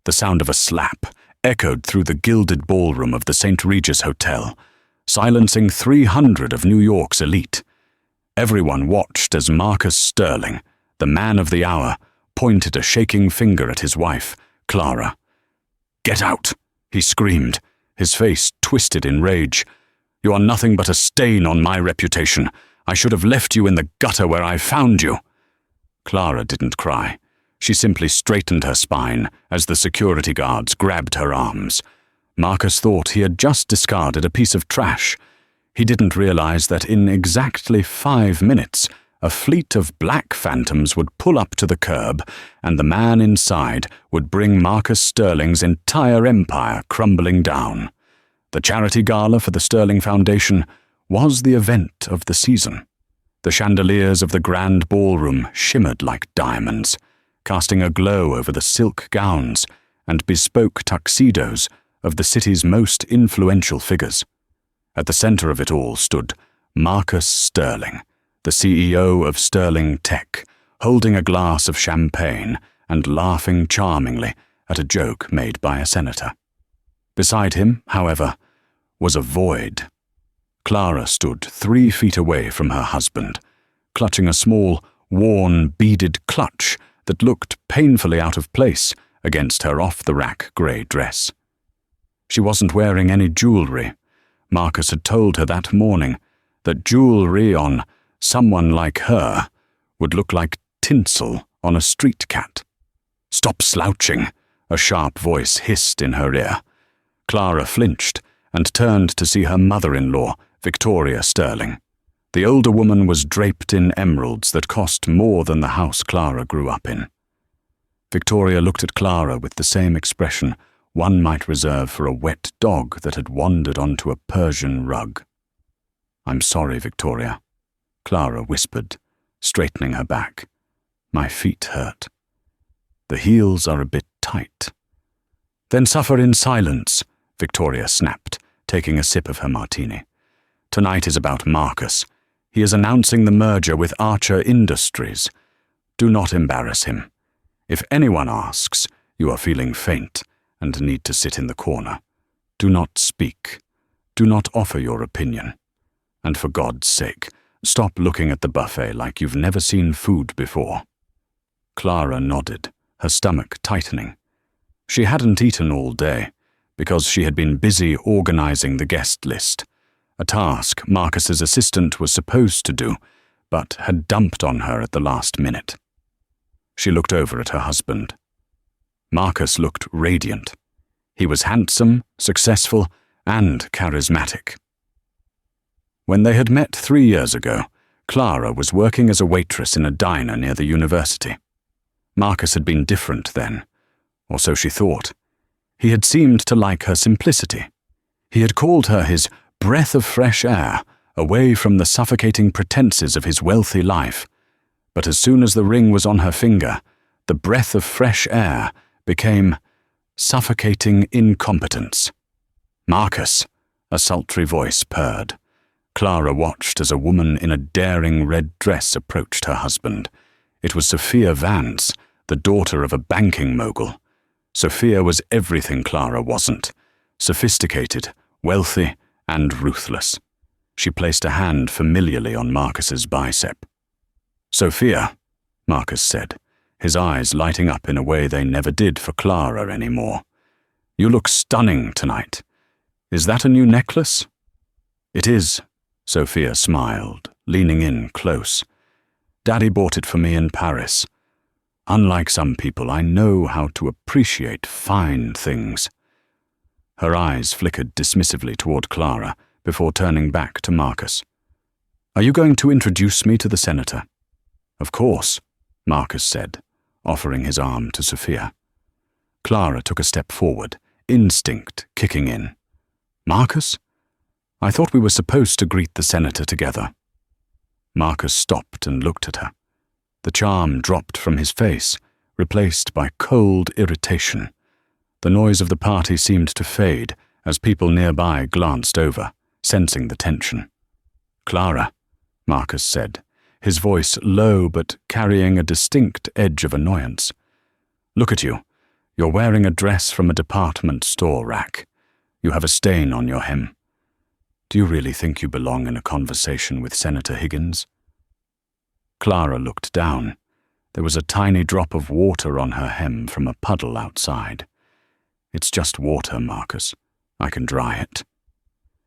The sound of a slap echoed through the gilded ballroom of the St. Regis Hotel, silencing 300 of New York's elite. Everyone watched as Marcus Sterling, the man of the hour, pointed a shaking finger at his wife, Clara. "Get out!" he screamed, his face twisted in rage. "You are nothing but a stain on my reputation. I should have left you in the gutter where I found you." Clara didn't cry. She simply straightened her spine as the security guards grabbed her arms. Marcus thought he had just discarded a piece of trash. He didn't realize that in exactly 5 minutes, a fleet of black phantoms would pull up to the curb, and the man inside would bring Marcus Sterling's entire empire crumbling down. The charity gala for the Sterling Foundation was the event of the season. The chandeliers of the grand ballroom shimmered like diamonds, casting a glow over the silk gowns and bespoke tuxedos of the city's most influential figures. At the center of it all stood Marcus Sterling, the CEO of Sterling Tech, holding a glass of champagne and laughing charmingly at a joke made by a senator. Beside him, however, was a void. Clara stood 3 feet away from her husband, clutching a small, worn, beaded clutch that looked painfully out of place against her off-the-rack grey dress. She wasn't wearing any jewelry. Marcus had told her that morning that jewelry on someone like her would look like tinsel on a street cat. "Stop slouching," a sharp voice hissed in her ear. Clara flinched and turned to see her mother-in-law, Victoria Sterling. The older woman was draped in emeralds that cost more than the house Clara grew up in. Victoria looked at Clara with the same expression one might reserve for a wet dog that had wandered onto a Persian rug. "I'm sorry, Victoria," Clara whispered, straightening her back. "My feet hurt. The heels are a bit tight." "Then suffer in silence," Victoria snapped, taking a sip of her martini. "Tonight is about Marcus. He is announcing the merger with Archer Industries. Do not embarrass him. If anyone asks, you are feeling faint and need to sit in the corner. Do not speak. Do not offer your opinion. And for God's sake, stop looking at the buffet like you've never seen food before." Clara nodded, her stomach tightening. She hadn't eaten all day because she had been busy organizing the guest list, a task Marcus's assistant was supposed to do, but had dumped on her at the last minute. She looked over at her husband. Marcus looked radiant. He was handsome, successful, and charismatic. When they had met 3 years ago, Clara was working as a waitress in a diner near the university. Marcus had been different then, or so she thought. He had seemed to like her simplicity. He had called her his breath of fresh air, away from the suffocating pretenses of his wealthy life. But as soon as the ring was on her finger, the breath of fresh air became suffocating incompetence. "Marcus," a sultry voice purred. Clara watched as a woman in a daring red dress approached her husband. It was Sophia Vance, the daughter of a banking mogul. Sophia was everything Clara wasn't: sophisticated, wealthy, and ruthless. She placed a hand familiarly on Marcus's bicep. "Sophia," Marcus said, his eyes lighting up in a way they never did for Clara anymore. "You look stunning tonight. Is that a new necklace?" "It is," Sophia smiled, leaning in close. "Daddy bought it for me in Paris. Unlike some people, I know how to appreciate fine things." Her eyes flickered dismissively toward Clara before turning back to Marcus. "Are you going to introduce me to the senator?" "Of course," Marcus said, offering his arm to Sophia. Clara took a step forward, instinct kicking in. "Marcus? I thought we were supposed to greet the senator together." Marcus stopped and looked at her. The charm dropped from his face, replaced by cold irritation. The noise of the party seemed to fade as people nearby glanced over, sensing the tension. "Clara," Marcus said, his voice low but carrying a distinct edge of annoyance. "Look at you. You're wearing a dress from a department store rack. You have a stain on your hem. Do you really think you belong in a conversation with Senator Higgins? Clara looked down. There was a tiny drop of water on her hem from a puddle outside. It's just water, Marcus. I can dry it.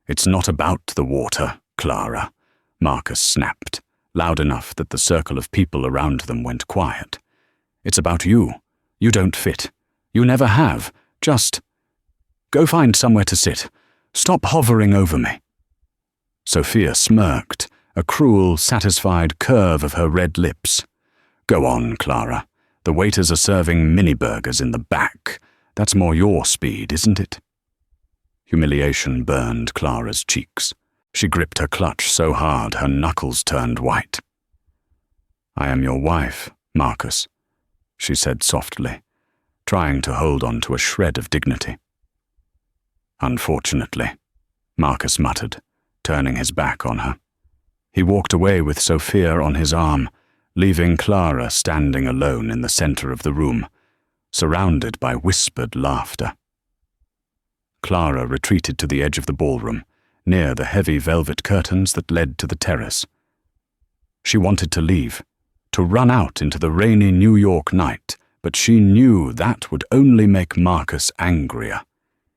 It's not about the water, Clara, Marcus snapped, loud enough that the circle of people around them went quiet. It's about you. You don't fit. You never have. Just go find somewhere to sit. Stop hovering over me. Sophia smirked, a cruel, satisfied curve of her red lips. Go on, Clara. The waiters are serving mini-burgers in the back. That's more your speed, isn't it? Humiliation burned Clara's cheeks. She gripped her clutch so hard her knuckles turned white. I am your wife, Marcus, she said softly, trying to hold on to a shred of dignity. Unfortunately, Marcus muttered, turning his back on her. He walked away with Sophia on his arm, leaving Clara standing alone in the center of the room, surrounded by whispered laughter. Clara retreated to the edge of the ballroom, near the heavy velvet curtains that led to the terrace. She wanted to leave, to run out into the rainy New York night, but she knew that would only make Marcus angrier.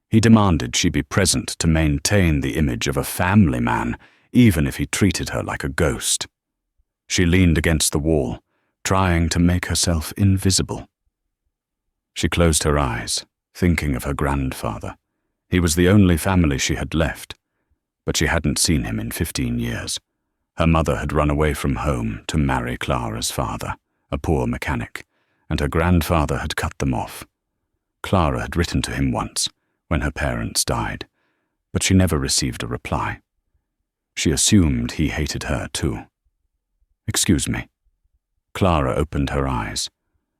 He demanded she be present to maintain the image of a family man, even if he treated her like a ghost. She leaned against the wall, trying to make herself invisible. She closed her eyes, thinking of her grandfather. He was the only family she had left, but she hadn't seen him in 15 years. Her mother had run away from home to marry Clara's father, a poor mechanic, and her grandfather had cut them off. Clara had written to him once, when her parents died, but she never received a reply. She assumed he hated her too. Excuse me. Clara opened her eyes.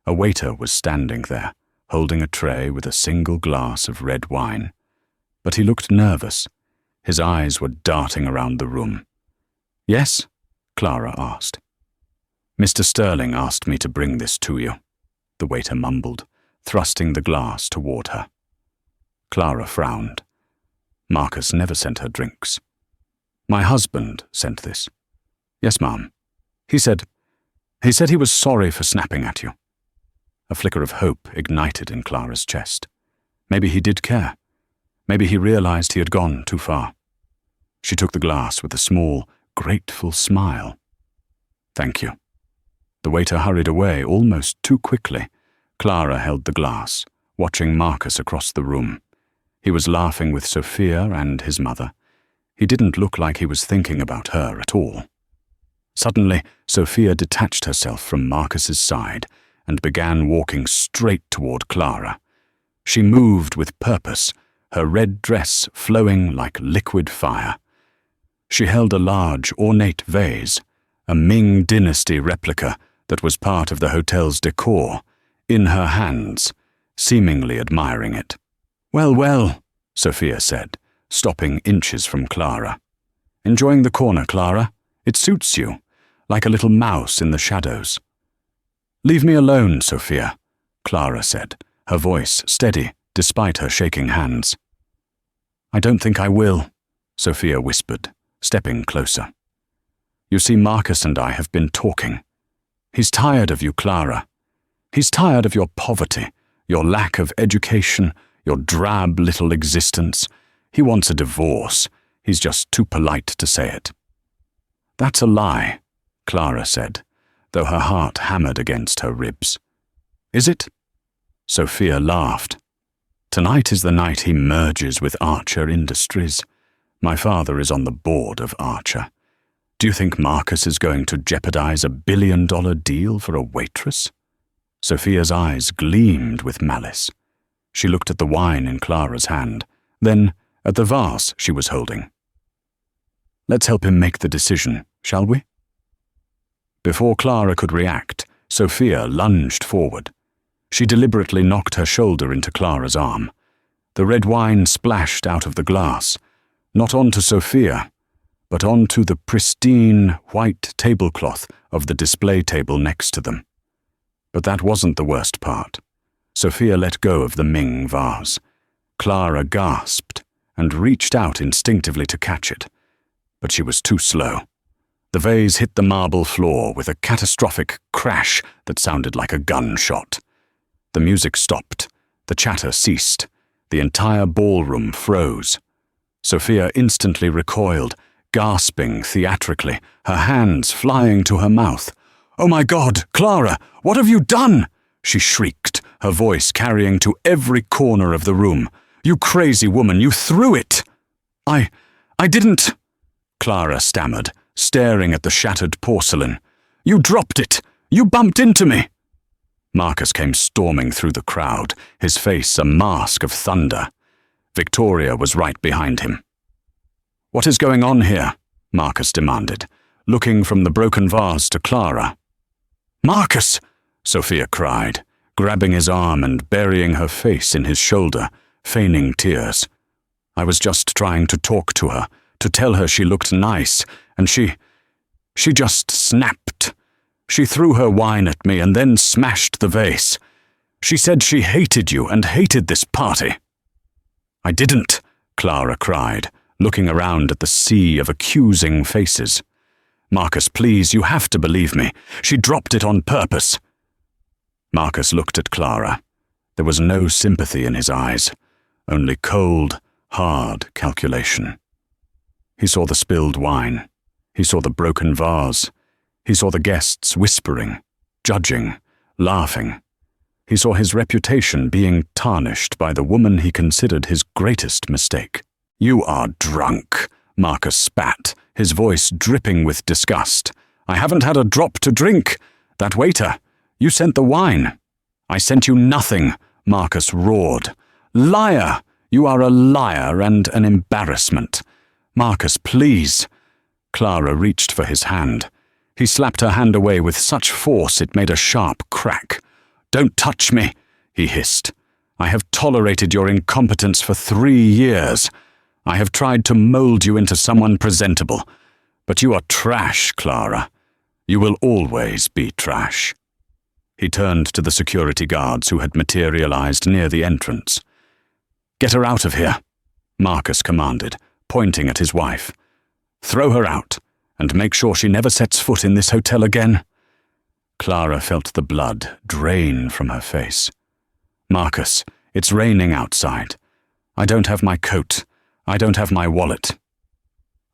A waiter was standing there, holding a tray with a single glass of red wine. But he looked nervous. His eyes were darting around the room. Yes? Clara asked. Mr. Sterling asked me to bring this to you, the waiter mumbled, thrusting the glass toward her. Clara frowned. Marcus never sent her drinks. My husband sent this. Yes, ma'am. He said he was sorry for snapping at you. A flicker of hope ignited in Clara's chest. Maybe he did care. Maybe he realized he had gone too far. She took the glass with a small, grateful smile. Thank you. The waiter hurried away almost too quickly. Clara held the glass, watching Marcus across the room. He was laughing with Sophia and his mother. He didn't look like he was thinking about her at all. Suddenly, Sophia detached herself from Marcus's side and began walking straight toward Clara. She moved with purpose, her red dress flowing like liquid fire. She held a large, ornate vase, a Ming Dynasty replica that was part of the hotel's decor, in her hands, seemingly admiring it. Well, well, Sophia said, stopping inches from Clara. Enjoying the corner, Clara? It suits you, like a little mouse in the shadows. Leave me alone, Sophia, Clara said, her voice steady despite her shaking hands. I don't think I will, Sophia whispered, stepping closer. You see, Marcus and I have been talking. He's tired of you, Clara. He's tired of your poverty, your lack of education, your drab little existence. He wants a divorce. He's just too polite to say it. That's a lie, Clara said, though her heart hammered against her ribs. Is it? Sophia laughed. Tonight is the night he merges with Archer Industries. My father is on the board of Archer. Do you think Marcus is going to jeopardize $1 billion deal for a waitress? Sophia's eyes gleamed with malice. She looked at the wine in Clara's hand, then at the vase she was holding. Let's help him make the decision, shall we? Before Clara could react, Sophia lunged forward. She deliberately knocked her shoulder into Clara's arm. The red wine splashed out of the glass, not onto Sophia, but onto the pristine white tablecloth of the display table next to them. But that wasn't the worst part. Sophia let go of the Ming vase. Clara gasped and reached out instinctively to catch it, but she was too slow. The vase hit the marble floor with a catastrophic crash that sounded like a gunshot. The music stopped. The chatter ceased. The entire ballroom froze. Sophia instantly recoiled, gasping theatrically, her hands flying to her mouth. "Oh my God, Clara, what have you done?" she shrieked, her voice carrying to every corner of the room. "You crazy woman, you threw it!" I didn't," Clara stammered, staring at the shattered porcelain. "You dropped it! You bumped into me!" Marcus came storming through the crowd, his face a mask of thunder. Victoria was right behind him. "What is going on here?" Marcus demanded, looking from the broken vase to Clara. "Marcus!" Sophia cried, grabbing his arm and burying her face in his shoulder, feigning tears. "I was just trying to talk to her, to tell her she looked nice, and she just snapped. She threw her wine at me and then smashed the vase. She said she hated you and hated this party." "I didn't," Clara cried, looking around at the sea of accusing faces. "Marcus, please, you have to believe me. She dropped it on purpose." Marcus looked at Clara. There was no sympathy in his eyes, only cold, hard calculation. He saw the spilled wine. He saw the broken vase. He saw the guests whispering, judging, laughing. He saw his reputation being tarnished by the woman he considered his greatest mistake. "You are drunk," Marcus spat, his voice dripping with disgust. "I haven't had a drop to drink. That waiter, you sent the wine." "I sent you nothing," Marcus roared. "Liar! You are a liar and an embarrassment." "Marcus, please." Clara reached for his hand. He slapped her hand away with such force it made a sharp crack. "Don't touch me," he hissed. "I have tolerated your incompetence for 3 years. I have tried to mold you into someone presentable. But you are trash, Clara. You will always be trash." He turned to the security guards who had materialized near the entrance. "Get her out of here," Marcus commanded, pointing at his wife. "Throw her out, and make sure she never sets foot in this hotel again." Clara felt the blood drain from her face. "Marcus, it's raining outside. I don't have my coat. I don't have my wallet."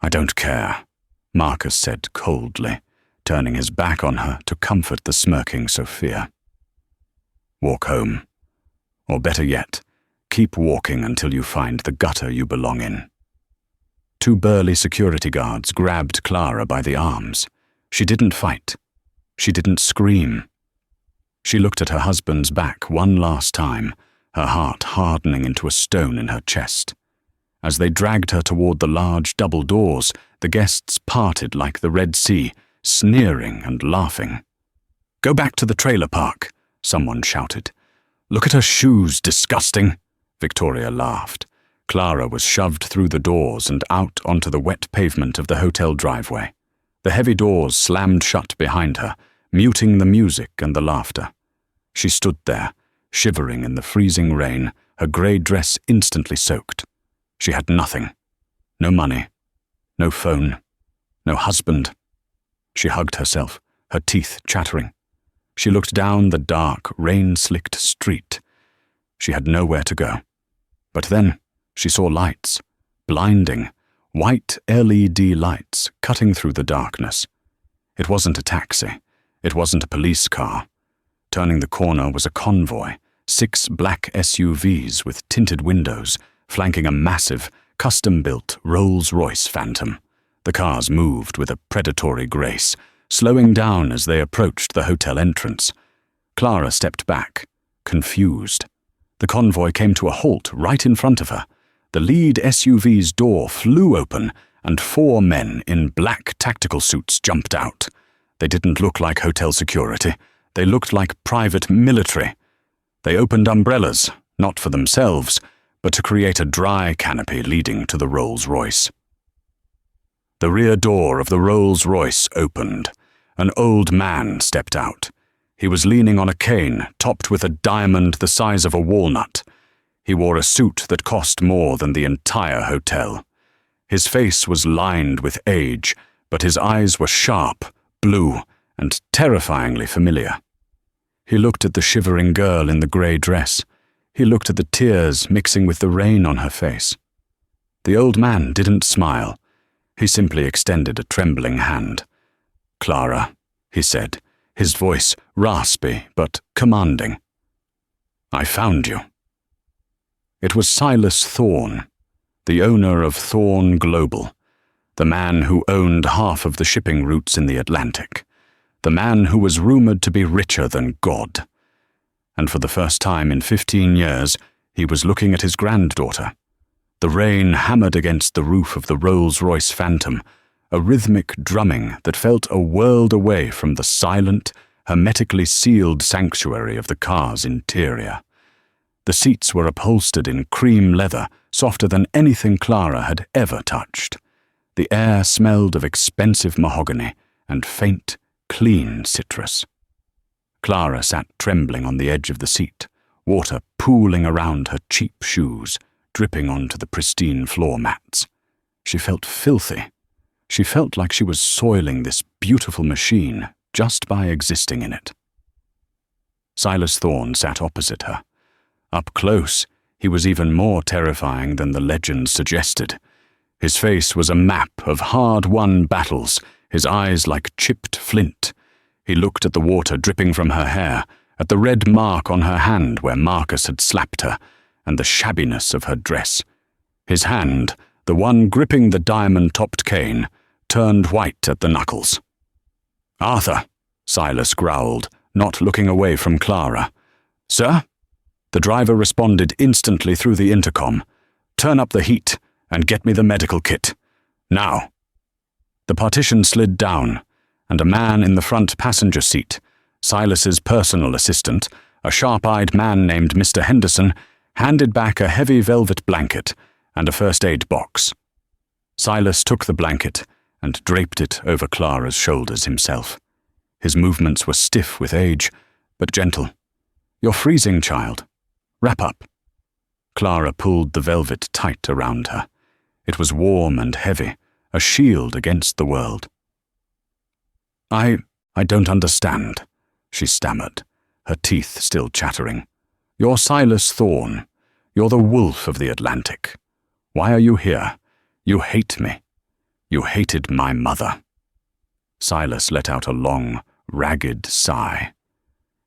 "I don't care," Marcus said coldly, turning his back on her to comfort the smirking Sophia. "Walk home. Or better yet, keep walking until you find the gutter you belong in." 2 burly security guards grabbed Clara by the arms. She didn't fight. She didn't scream. She looked at her husband's back one last time, her heart hardening into a stone in her chest. As they dragged her toward the large double doors, the guests parted like the Red Sea, sneering and laughing. "Go back to the trailer park," someone shouted. "Look at her shoes, disgusting," Victoria laughed. Clara was shoved through the doors and out onto the wet pavement of the hotel driveway. The heavy doors slammed shut behind her, muting the music and the laughter. She stood there, shivering in the freezing rain, her grey dress instantly soaked. She had nothing. No money. No phone. No husband. She hugged herself, her teeth chattering. She looked down the dark, rain-slicked street. She had nowhere to go. But then she saw lights, blinding, white LED lights cutting through the darkness. It wasn't a taxi. It wasn't a police car. Turning the corner was a convoy, 6 black SUVs with tinted windows, flanking a massive, custom-built Rolls-Royce Phantom. The cars moved with a predatory grace, slowing down as they approached the hotel entrance. Clara stepped back, confused. The convoy came to a halt right in front of her. The lead SUV's door flew open, and 4 men in black tactical suits jumped out. They didn't look like hotel security. They looked like private military. They opened umbrellas, not for themselves, but to create a dry canopy leading to the Rolls-Royce. The rear door of the Rolls-Royce opened. An old man stepped out. He was leaning on a cane topped with a diamond the size of a walnut. He wore a suit that cost more than the entire hotel. His face was lined with age, but his eyes were sharp, blue, and terrifyingly familiar. He looked at the shivering girl in the grey dress. He looked at the tears mixing with the rain on her face. The old man didn't smile. He simply extended a trembling hand. "Clara," he said, his voice raspy but commanding. "I found you." It was Silas Thorne, the owner of Thorne Global, the man who owned half of the shipping routes in the Atlantic, the man who was rumored to be richer than God. And for the first time in 15 years, he was looking at his granddaughter. The rain hammered against the roof of the Rolls-Royce Phantom, a rhythmic drumming that felt a world away from the silent, hermetically sealed sanctuary of the car's interior. The seats were upholstered in cream leather, softer than anything Clara had ever touched. The air smelled of expensive mahogany and faint, clean citrus. Clara sat trembling on the edge of the seat, water pooling around her cheap shoes, dripping onto the pristine floor mats. She felt filthy. She felt like she was soiling this beautiful machine just by existing in it. Silas Thorne sat opposite her. Up close, he was even more terrifying than the legend suggested. His face was a map of hard-won battles, his eyes like chipped flint. He looked at the water dripping from her hair, at the red mark on her hand where Marcus had slapped her, and the shabbiness of her dress. His hand, the one gripping the diamond-topped cane, turned white at the knuckles. "Arthur," Silas growled, not looking away from Clara. "Sir?" The driver responded instantly through the intercom. "Turn up the heat and get me the medical kit. Now." The partition slid down, and a man in the front passenger seat, Silas's personal assistant, a sharp-eyed man named Mr. Henderson, handed back a heavy velvet blanket and a first-aid box. Silas took the blanket and draped it over Clara's shoulders himself. His movements were stiff with age, but gentle. "You're freezing, child. Wrap up." Clara pulled the velvet tight around her. It was warm and heavy, a shield against the world. I don't understand," she stammered, her teeth still chattering. "You're Silas Thorne. You're the wolf of the Atlantic. Why are you here? You hate me. You hated my mother." Silas let out a long, ragged sigh.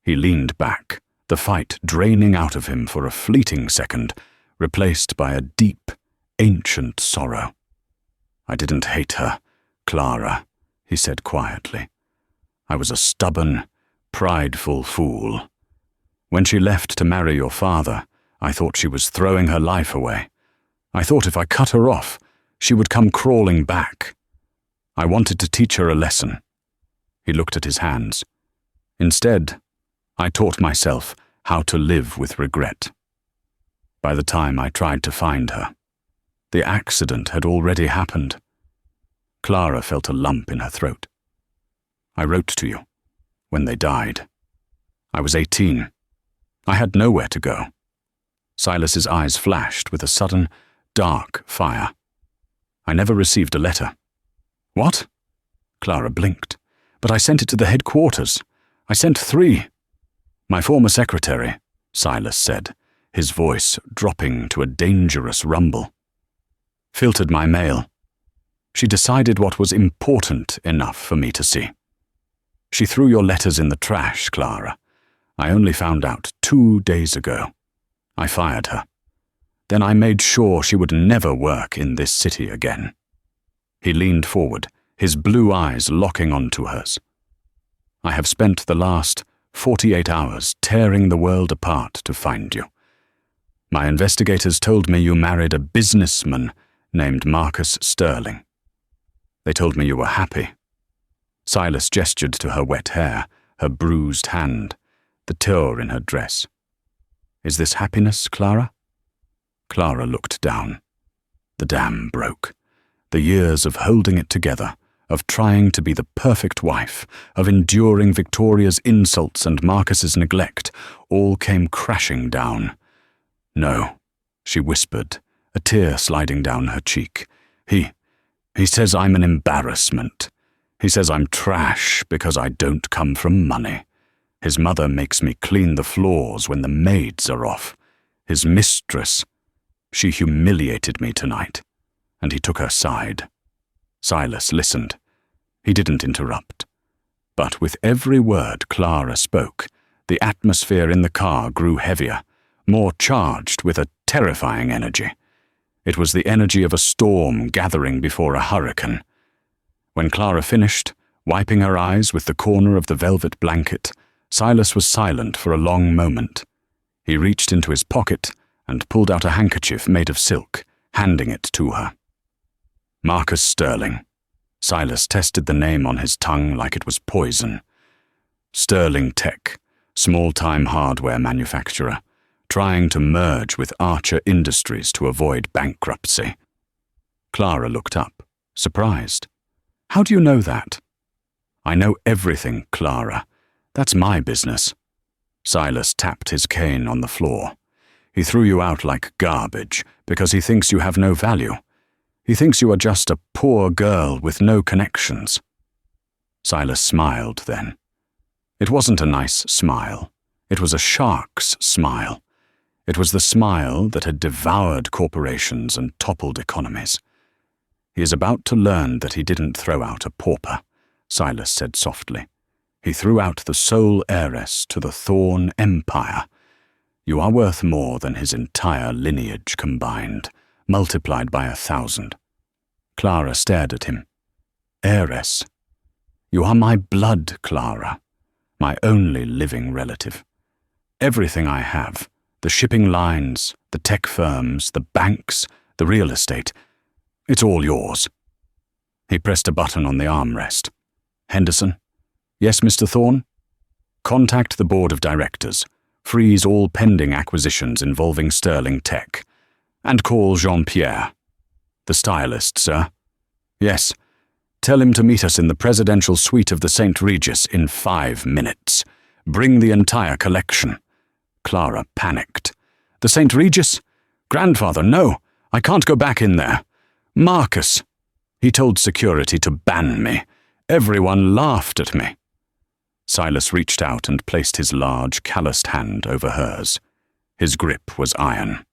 He leaned back, the fight draining out of him for a fleeting second, replaced by a deep, ancient sorrow. "I didn't hate her, Clara," he said quietly. "I was a stubborn, prideful fool. When she left to marry your father, I thought she was throwing her life away. I thought if I cut her off, she would come crawling back. I wanted to teach her a lesson." He looked at his hands. "Instead, I taught myself how to live with regret. By the time I tried to find her, the accident had already happened." Clara felt a lump in her throat. "I wrote to you when they died. I was 18. I had nowhere to go." Silas's eyes flashed with a sudden, dark fire. "I never received a letter." "What?" Clara blinked. "But I sent it to the headquarters. I sent 3. "My former secretary," Silas said, his voice dropping to a dangerous rumble, "filtered my mail. She decided what was important enough for me to see. She threw your letters in the trash, Clara. I only found out 2 days ago. I fired her. Then I made sure she would never work in this city again." He leaned forward, his blue eyes locking onto hers. "I have spent the last 48 hours tearing the world apart to find you. My investigators told me you married a businessman named Marcus Sterling. They told me you were happy." Silas gestured to her wet hair, her bruised hand, the tear in her dress. "Is this happiness, Clara?" Clara looked down. The dam broke. The years of holding it together, of trying to be the perfect wife, of enduring Victoria's insults and Marcus's neglect, all came crashing down. "No," she whispered, a tear sliding down her cheek. He says I'm an embarrassment. He says I'm trash because I don't come from money. His mother makes me clean the floors when the maids are off. His mistress, she humiliated me tonight." And he took her side. Silas listened. He didn't interrupt. But with every word Clara spoke, the atmosphere in the car grew heavier, more charged with a terrifying energy. It was the energy of a storm gathering before a hurricane. When Clara finished, wiping her eyes with the corner of the velvet blanket, Silas was silent for a long moment. He reached into his pocket and pulled out a handkerchief made of silk, handing it to her. Marcus Sterling. Silas tested the name on his tongue like it was poison. Sterling Tech, small-time hardware manufacturer, trying to merge with Archer Industries to avoid bankruptcy. Clara looked up, surprised. "How do you know that?" "I know everything, Clara. That's my business." Silas tapped his cane on the floor. "He threw you out like garbage because he thinks you have no value. He thinks you are just a poor girl with no connections." Silas smiled then. It wasn't a nice smile. It was a shark's smile. It was the smile that had devoured corporations and toppled economies. "He is about to learn that he didn't throw out a pauper," Silas said softly. "He threw out the sole heiress to the Thorn Empire. You are worth more than his entire lineage combined, multiplied by 1,000. Clara stared at him. "Heiress. You are my blood, Clara, my only living relative. Everything I have, the shipping lines, the tech firms, the banks, the real estate, it's all yours." He pressed a button on the armrest. "Henderson?" "Yes, Mr. Thorne?" "Contact the board of directors. Freeze all pending acquisitions involving Sterling Tech. And call Jean-Pierre." "The stylist, sir?" "Yes. Tell him to meet us in the presidential suite of the St. Regis in 5 minutes. Bring the entire collection." Clara panicked. "The St. Regis? Grandfather, no. I can't go back in there. Marcus. He told security to ban me. Everyone laughed at me." Silas reached out and placed his large, calloused hand over hers. His grip was iron.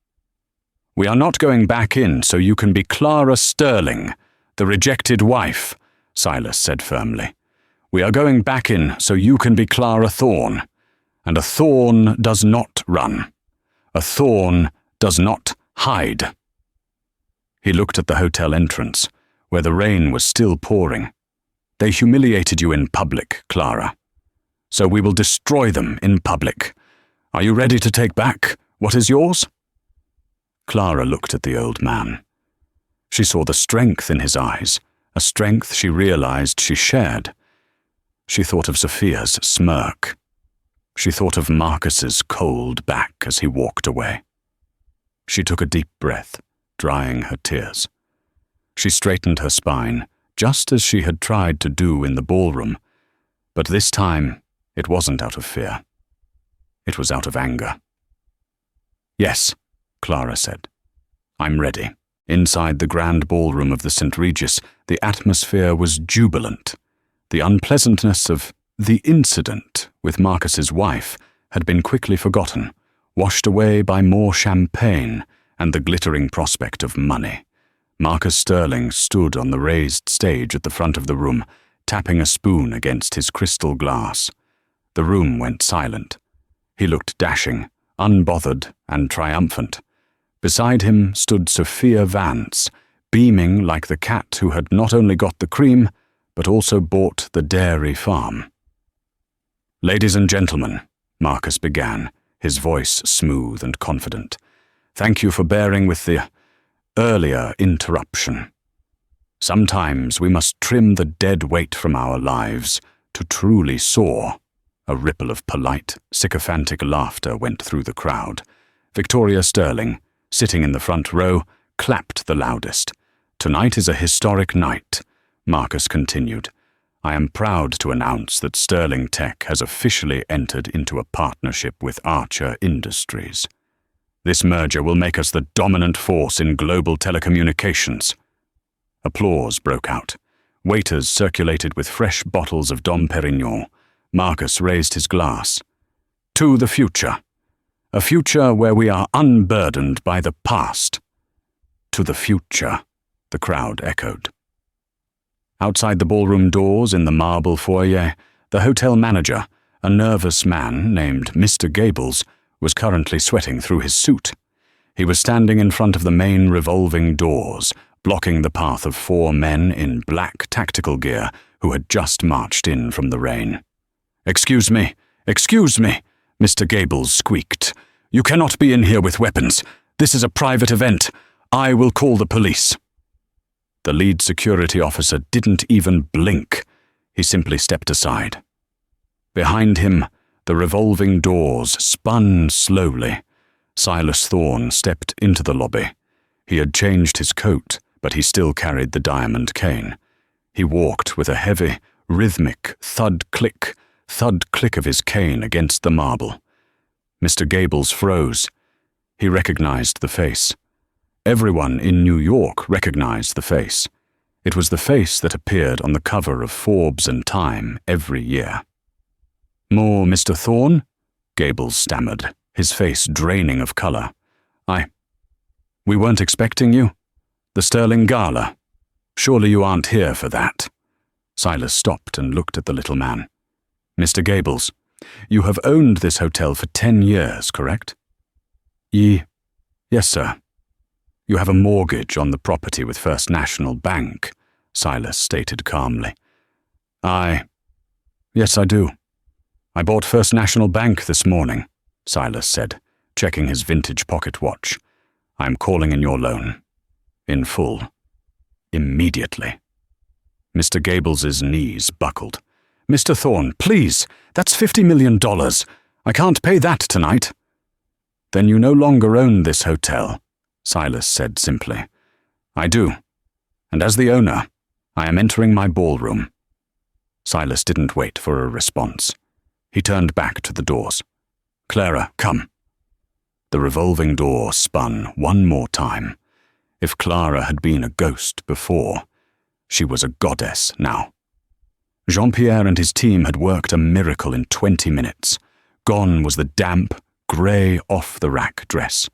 "We are not going back in so you can be Clara Sterling, the rejected wife," Silas said firmly. "We are going back in so you can be Clara Thorne. And a thorn does not run. A thorn does not hide." He looked at the hotel entrance, where the rain was still pouring. "They humiliated you in public, Clara. So we will destroy them in public. Are you ready to take back what is yours?" Clara looked at the old man. She saw the strength in his eyes, a strength she realized she shared. She thought of Sophia's smirk. She thought of Marcus's cold back as he walked away. She took a deep breath, drying her tears. She straightened her spine, just as she had tried to do in the ballroom, but this time it wasn't out of fear. It was out of anger. "Yes," Clara said. "I'm ready." Inside the grand ballroom of the St. Regis, the atmosphere was jubilant. The unpleasantness of the incident with Marcus's wife had been quickly forgotten, washed away by more champagne and the glittering prospect of money. Marcus Sterling stood on the raised stage at the front of the room, tapping a spoon against his crystal glass. The room went silent. He looked dashing, unbothered, and triumphant. Beside him stood Sophia Vance, beaming like the cat who had not only got the cream, but also bought the dairy farm. "Ladies and gentlemen," Marcus began, his voice smooth and confident, "thank you for bearing with the earlier interruption. Sometimes we must trim the dead weight from our lives to truly soar." A ripple of polite, sycophantic laughter went through the crowd. Victoria Sterling, sitting in the front row, clapped the loudest. "Tonight is a historic night. Marcus continued, "I am proud to announce that Sterling Tech has officially entered into a partnership with Archer Industries. This merger will make us the dominant force in global telecommunications." Applause broke out. Waiters circulated with fresh bottles of Dom Perignon. Marcus raised his glass. "To the future. A future where we are unburdened by the past." "To the future," the crowd echoed. Outside the ballroom doors in the marble foyer, the hotel manager, a nervous man named Mr. Gables, was currently sweating through his suit. He was standing in front of the main revolving doors, blocking the path of 4 men in black tactical gear who had just marched in from the rain. Excuse me, Mr. Gables squeaked. "You cannot be in here with weapons. This is a private event. I will call the police." The lead security officer didn't even blink. He simply stepped aside. Behind him, the revolving doors spun slowly. Silas Thorne stepped into the lobby. He had changed his coat, but he still carried the diamond cane. He walked with a heavy, rhythmic thud-click of his cane against the marble. Mr. Gables froze. He recognized the face. Everyone in New York recognized the face. It was the face that appeared on the cover of Forbes and Time every year. "More Mr. Thorne?" Gables stammered, his face draining of color. We weren't expecting you. The Sterling Gala. Surely you aren't here for that." Silas stopped and looked at the little man. "Mr. Gables, you have owned this hotel for 10 years, correct?" Yes, sir." "You have a mortgage on the property with First National Bank," Silas stated calmly. Yes, I do. I bought First National Bank this morning," Silas said, checking his vintage pocket watch. "I am calling in your loan. In full. Immediately." Mr. Gables's knees buckled. "Mr. Thorne, please, that's $50 million. I can't pay that tonight." "Then you no longer own this hotel," Silas said simply. "I do. And as the owner, I am entering my ballroom." Silas didn't wait for a response. He turned back to the doors. "Clara, come." The revolving door spun one more time. If Clara had been a ghost before, she was a goddess now. Jean-Pierre and his team had worked a miracle in 20 minutes. Gone was the damp, grey, off-the-rack dress.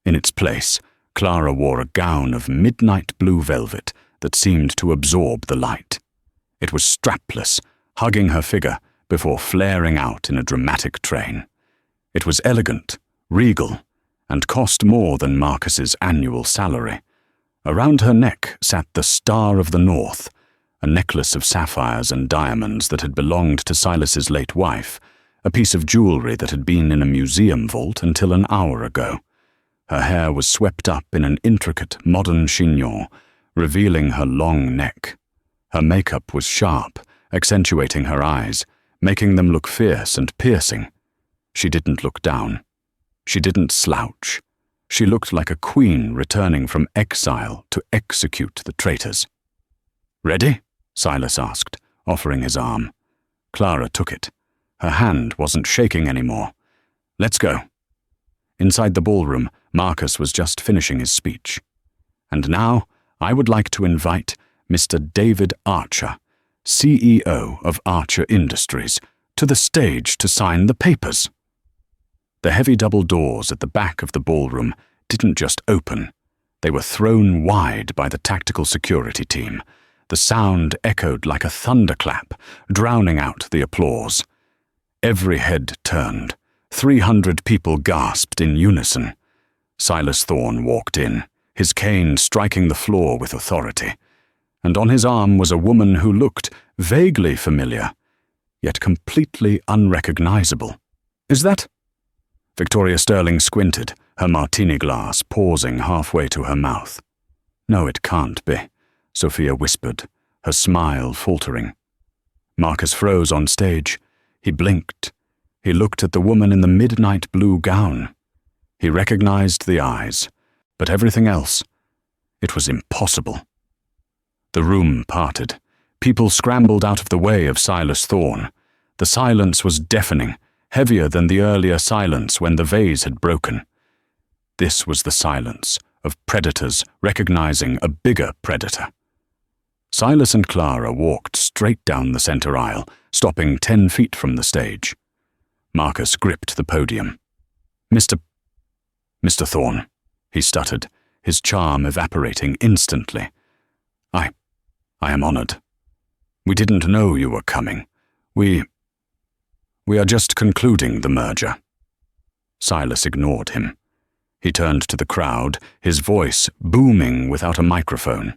In its place, Clara wore a gown of midnight blue velvet that seemed to absorb the light. It was strapless, hugging her figure before flaring out in a dramatic train. It was elegant, regal, and cost more than Marcus's annual salary. Around her neck sat the Star of the North, a necklace of sapphires and diamonds that had belonged to Silas's late wife, a piece of jewelry that had been in a museum vault until an hour ago. Her hair was swept up in an intricate modern chignon, revealing her long neck. Her makeup was sharp, accentuating her eyes, making them look fierce and piercing. She didn't look down. She didn't slouch. She looked like a queen returning from exile to execute the traitors. "Ready?" Silas asked, offering his arm. Clara took it. Her hand wasn't shaking anymore. "Let's go." Inside the ballroom, Marcus was just finishing his speech. "And now, I would like to invite Mr. David Archer, CEO of Archer Industries, to the stage to sign the papers." The heavy double doors at the back of the ballroom didn't just open. They were thrown wide by the tactical security team. The sound echoed like a thunderclap, drowning out the applause. Every head turned. 300 people gasped in unison. Silas Thorne walked in, his cane striking the floor with authority. And on his arm was a woman who looked vaguely familiar, yet completely unrecognizable. "Is that—" Victoria Sterling squinted, her martini glass pausing halfway to her mouth. "No, it can't be," Sophia whispered, her smile faltering. Marcus froze on stage. He blinked. He looked at the woman in the midnight blue gown. He recognized the eyes, but everything else, it was impossible. The room parted. People scrambled out of the way of Silas Thorne. The silence was deafening, heavier than the earlier silence when the vase had broken. This was the silence of predators recognizing a bigger predator. Silas and Clara walked straight down the center aisle, stopping 10 feet from the stage. Marcus gripped the podium. Mr. Thorne, he stuttered, his charm evaporating instantly. I am honored. We didn't know you were coming. We are just concluding the merger. Silas ignored him. He turned to the crowd, his voice booming without a microphone.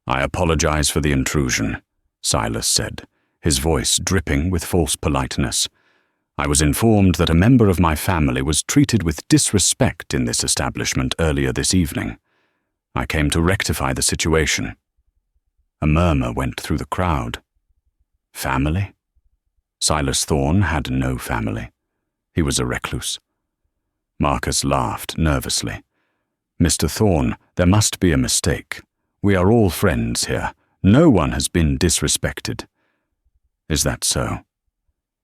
I apologize for the intrusion, Silas said, his voice dripping with false politeness. I was informed that a member of my family was treated with disrespect in this establishment earlier this evening. I came to rectify the situation. A murmur went through the crowd. Family? Silas Thorne had no family. He was a recluse. Marcus laughed nervously. Mr. Thorne, there must be a mistake. We are all friends here. No one has been disrespected. Is that so?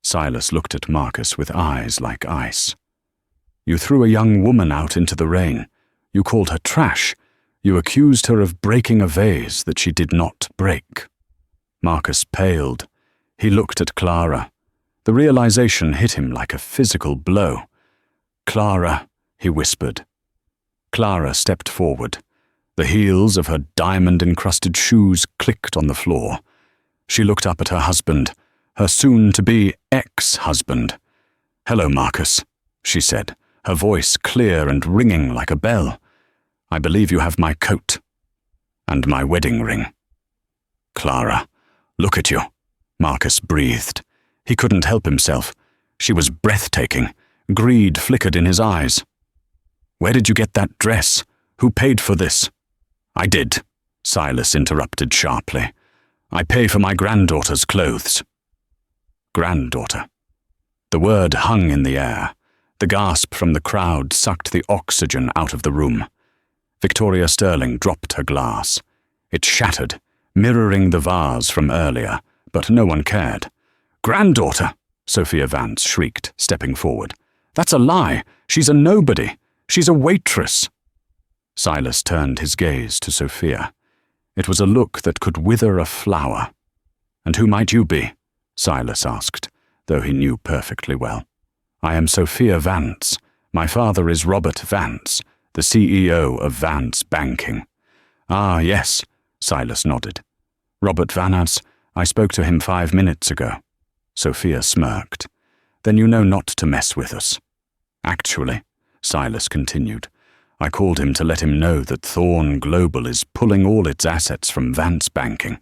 Silas looked at Marcus with eyes like ice. You threw a young woman out into the rain. You called her trash. You accused her of breaking a vase that she did not break. Marcus paled. He looked at Clara. The realization hit him like a physical blow. Clara, he whispered. Clara stepped forward. The heels of her diamond-encrusted shoes clicked on the floor. She looked up at her husband, her soon-to-be ex-husband. Hello, Marcus, she said, her voice clear and ringing like a bell. I believe you have my coat and my wedding ring. Clara, look at you, Marcus breathed. He couldn't help himself. She was breathtaking. Greed flickered in his eyes. Where did you get that dress? Who paid for this? I did, Silas interrupted sharply. I pay for my granddaughter's clothes. Granddaughter. The word hung in the air. The gasp from the crowd sucked the oxygen out of the room. Victoria Sterling dropped her glass. It shattered, mirroring the vase from earlier, but no one cared. Granddaughter, Sophia Vance shrieked, stepping forward. That's a lie. She's a nobody. She's a waitress. Silas turned his gaze to Sophia. It was a look that could wither a flower. And who might you be? Silas asked, though he knew perfectly well. I am Sophia Vance. My father is Robert Vance, the CEO of Vance Banking. Ah, yes, Silas nodded. Robert Vance, I spoke to him 5 minutes ago. Sophia smirked. Then you know not to mess with us. Actually, Silas continued, I called him to let him know that Thorne Global is pulling all its assets from Vance Banking.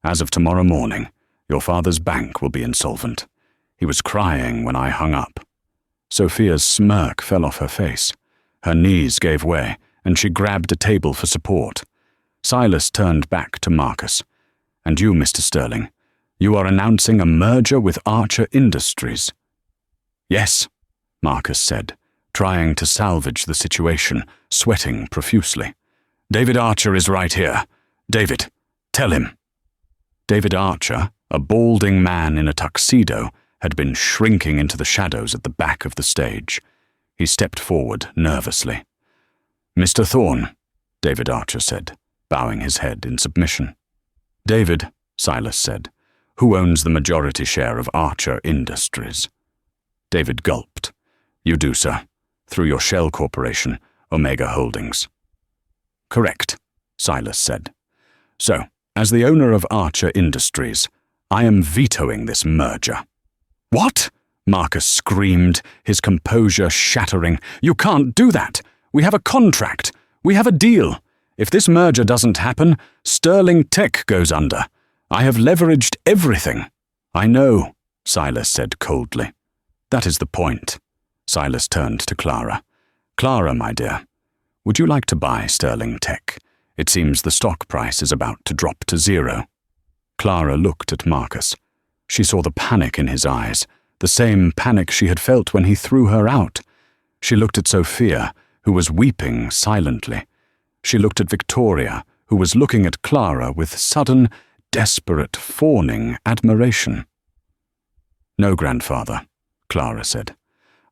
As of tomorrow morning, your father's bank will be insolvent. He was crying when I hung up. Sophia's smirk fell off her face. Her knees gave way, and she grabbed a table for support. Silas turned back to Marcus. And you, Mr. Sterling, you are announcing a merger with Archer Industries. Yes, Marcus said, trying to salvage the situation, sweating profusely. David Archer is right here. David, tell him. David Archer, a balding man in a tuxedo, had been shrinking into the shadows at the back of the stage. He stepped forward nervously. Mr. Thorne, David Archer said, bowing his head in submission. David, Silas said, who owns the majority share of Archer Industries? David gulped. You do, sir, through your shell corporation, Omega Holdings. Correct, Silas said. So, as the owner of Archer Industries, I am vetoing this merger. What? Marcus screamed, his composure shattering. You can't do that. We have a contract. We have a deal. If this merger doesn't happen, Sterling Tech goes under. I have leveraged everything. I know, Silas said coldly. That is the point. Silas turned to Clara. Clara, my dear, would you like to buy Sterling Tech? It seems the stock price is about to drop to 0. Clara looked at Marcus. She saw the panic in his eyes, the same panic she had felt when he threw her out. She looked at Sophia, who was weeping silently. She looked at Victoria, who was looking at Clara with sudden, desperate, fawning admiration. "No, grandfather," Clara said.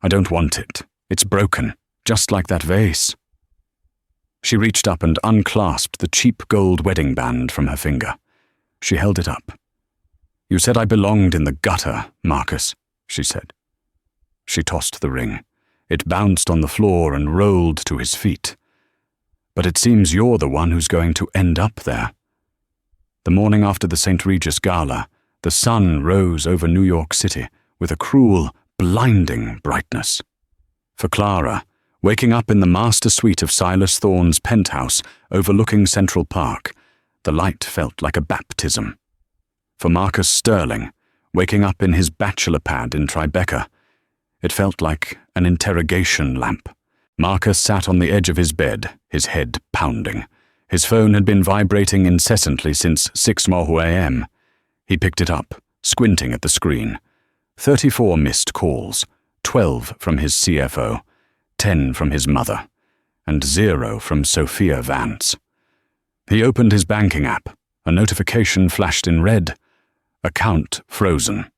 "I don't want it. It's broken, just like that vase." She reached up and unclasped the cheap gold wedding band from her finger. She held it up. "You said I belonged in the gutter, Marcus," she said. She tossed the ring. It bounced on the floor and rolled to his feet. "But it seems you're the one who's going to end up there." The morning after the St. Regis Gala, the sun rose over New York City with a cruel, blinding brightness. For Clara, waking up in the master suite of Silas Thorne's penthouse overlooking Central Park, the light felt like a baptism. For Marcus Sterling, waking up in his bachelor pad in Tribeca, it felt like an interrogation lamp. Marcus sat on the edge of his bed, his head pounding. His phone had been vibrating incessantly since 6 a.m. He picked it up, squinting at the screen. 34 missed calls, 12 from his CFO, 10 from his mother, and 0 from Sophia Vance. He opened his banking app. A notification flashed in red. Account frozen.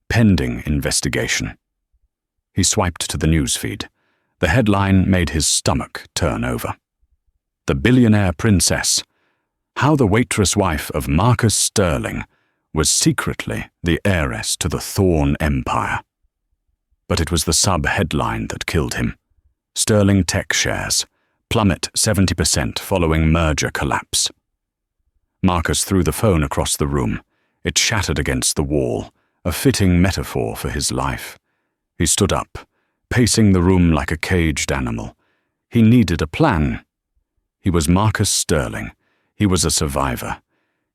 Pending investigation. He swiped to the newsfeed. The headline made his stomach turn over. The Billionaire Princess. How the waitress wife of Marcus Sterling was secretly the heiress to the Thorne Empire. But it was the sub-headline that killed him. Sterling Tech shares plummet 70% following merger collapse. Marcus threw the phone across the room. It shattered against the wall, a fitting metaphor for his life. He stood up, pacing the room like a caged animal. He needed a plan. He was Marcus Sterling. He was a survivor.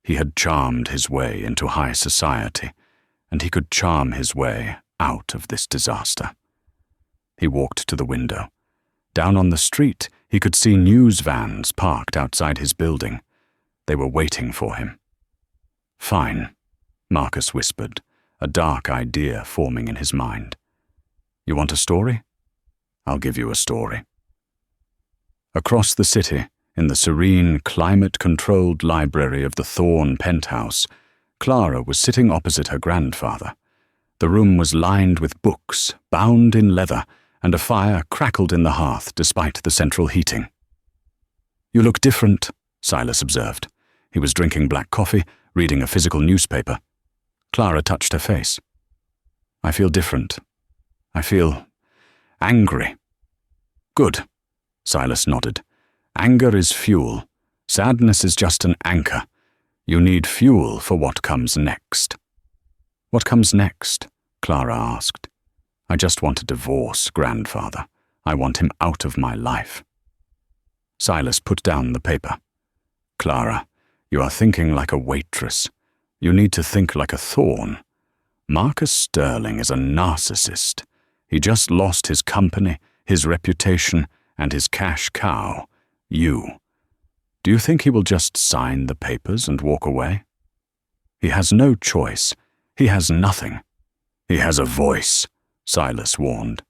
He had charmed his way into high society, and he could charm his way out of this disaster. He walked to the window. Down on the street, he could see news vans parked outside his building. They were waiting for him. "Fine," Marcus whispered, a dark idea forming in his mind. "You want a story? I'll give you a story." Across the city, in the serene, climate-controlled library of the Thorne penthouse, Clara was sitting opposite her grandfather. The room was lined with books, bound in leather, and a fire crackled in the hearth despite the central heating. "You look different," Silas observed. He was drinking black coffee, reading a physical newspaper. Clara touched her face. "I feel different. I feel angry." "Good," Silas nodded. "Anger is fuel. Sadness is just an anchor. You need fuel for what comes next." "What comes next?" Clara asked. "I just want a divorce, grandfather. I want him out of my life." Silas put down the paper. "Clara, you are thinking like a waitress. You need to think like a Thorne. Marcus Sterling is a narcissist. He just lost his company, his reputation, and his cash cow, you. Do you think he will just sign the papers and walk away? He has no choice. He has nothing. He has a voice," Silas warned,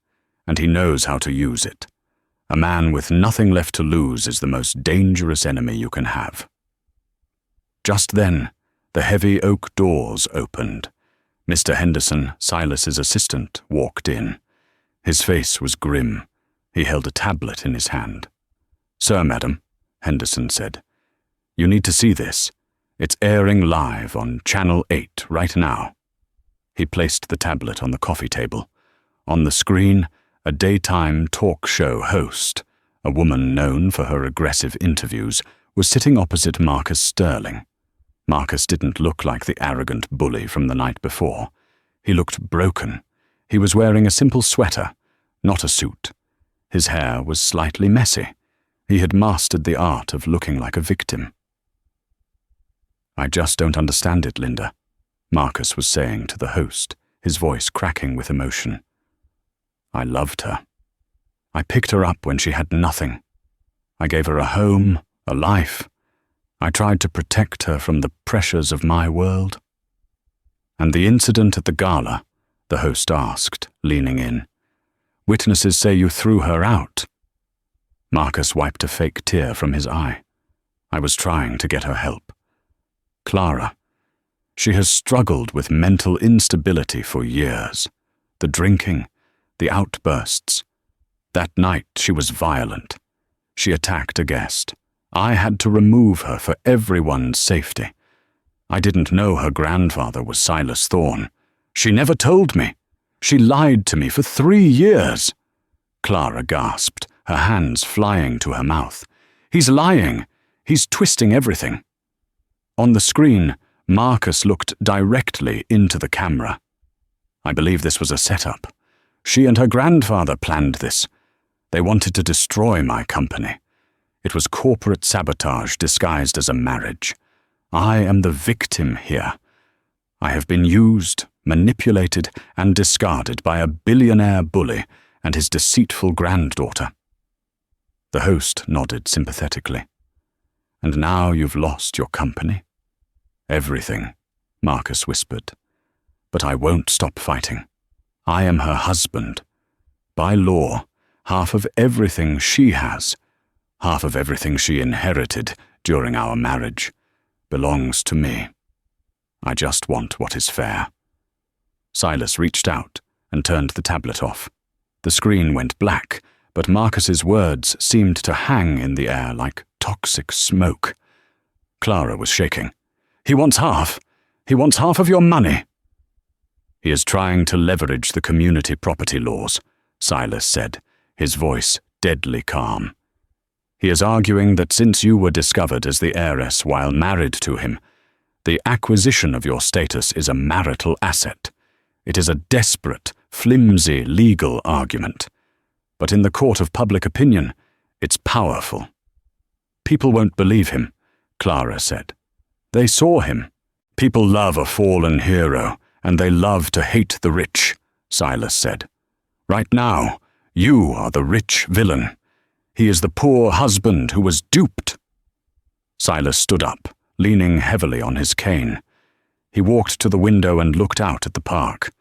"and he knows how to use it. A man with nothing left to lose is the most dangerous enemy you can have." Just then, the heavy oak doors opened. Mr. Henderson, Silas's assistant, walked in. His face was grim. He held a tablet in his hand. "Sir, madam," Henderson said, "you need to see this. It's airing live on Channel 8 right now." He placed the tablet on the coffee table. On the screen, a daytime talk show host, a woman known for her aggressive interviews, was sitting opposite Marcus Sterling. Marcus didn't look like the arrogant bully from the night before. He looked broken. He was wearing a simple sweater, not a suit. His hair was slightly messy. He had mastered the art of looking like a victim. "I just don't understand it, Linda," Marcus was saying to the host, his voice cracking with emotion. "I loved her. I picked her up when she had nothing. I gave her a home, a life. I tried to protect her from the pressures of my world." "And the incident at the gala?" the host asked, leaning in. "Witnesses say you threw her out." Marcus wiped a fake tear from his eye. I was trying to get her help. Clara. She has struggled with mental instability for years. The drinking, the outbursts. That night she was violent. She attacked a guest. I had to remove her for everyone's safety. I didn't know her grandfather was Silas Thorne. She never told me. She lied to me for 3 years. Clara gasped, her hands flying to her mouth. He's lying. He's twisting everything. On the screen, Marcus looked directly into the camera. I believe this was a setup. She and her grandfather planned this. They wanted to destroy my company. It was corporate sabotage disguised as a marriage. I am the victim here. I have been used, manipulated, and discarded by a billionaire bully and his deceitful granddaughter. The host nodded sympathetically. And now you've lost your company? Everything, Marcus whispered. But I won't stop fighting. I am her husband. By law, half of everything she has, half of everything she inherited during our marriage, belongs to me. I just want what is fair. Silas reached out and turned the tablet off. The screen went black, but Marcus's words seemed to hang in the air like toxic smoke. Clara was shaking. He wants half. He wants half of your money. He is trying to leverage the community property laws, Silas said, his voice deadly calm. He is arguing that since you were discovered as the heiress while married to him, the acquisition of your status is a marital asset. It is a desperate, flimsy legal argument. But in the court of public opinion, it's powerful. People won't believe him, Clara said. They saw him. People love a fallen hero, and they love to hate the rich, Silas said. Right now, you are the rich villain. He is the poor husband who was duped. Silas stood up, leaning heavily on his cane. He walked to the window and looked out at the park.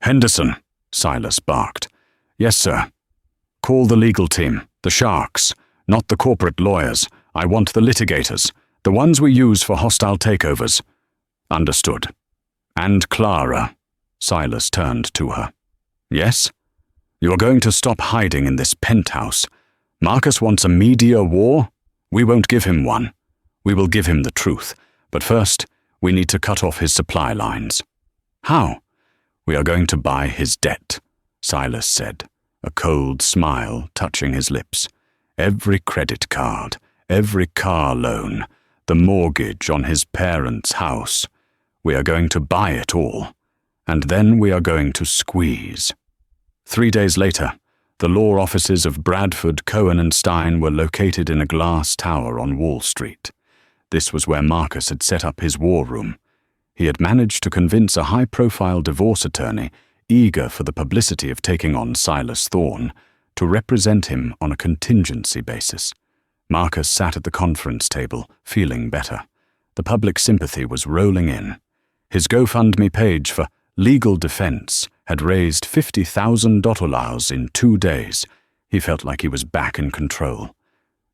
Henderson, Silas barked. Yes, sir. Call the legal team, the sharks, not the corporate lawyers. I want the litigators, the ones we use for hostile takeovers. Understood. And Clara, Silas turned to her. Yes? You are going to stop hiding in this penthouse. Marcus wants a media war? We won't give him one. We will give him the truth. But first, we need to cut off his supply lines. How? We are going to buy his debt, Silas said, a cold smile touching his lips. Every credit card, every car loan, the mortgage on his parents' house. We are going to buy it all. And then we are going to squeeze. 3 days later, the law offices of Bradford, Cohen & Stein were located in a glass tower on Wall Street. This was where Marcus had set up his war room. He had managed to convince a high-profile divorce attorney, eager for the publicity of taking on Silas Thorne, to represent him on a contingency basis. Marcus sat at the conference table, feeling better. The public sympathy was rolling in. His GoFundMe page for legal defense had raised $50,000 in 2 days. He felt like he was back in control.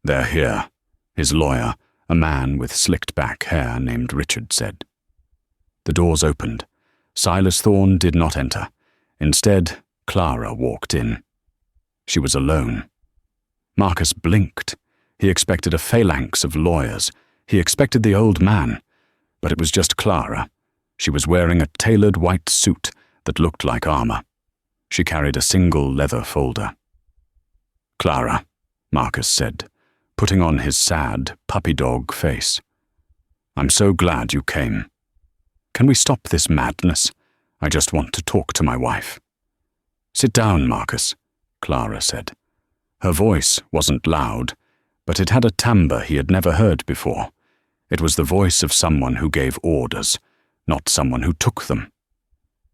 They're here, his lawyer, a man with slicked-back hair named Richard, said. The doors opened. Silas Thorne did not enter. Instead, Clara walked in. She was alone. Marcus blinked. He expected a phalanx of lawyers. He expected the old man. But it was just Clara. She was wearing a tailored white suit that looked like armor. She carried a single leather folder. Clara, Marcus said, putting on his sad, puppy dog face. I'm so glad you came. Can we stop this madness? I just want to talk to my wife. Sit down, Marcus, Clara said. Her voice wasn't loud, but it had a timbre he had never heard before. It was the voice of someone who gave orders, not someone who took them.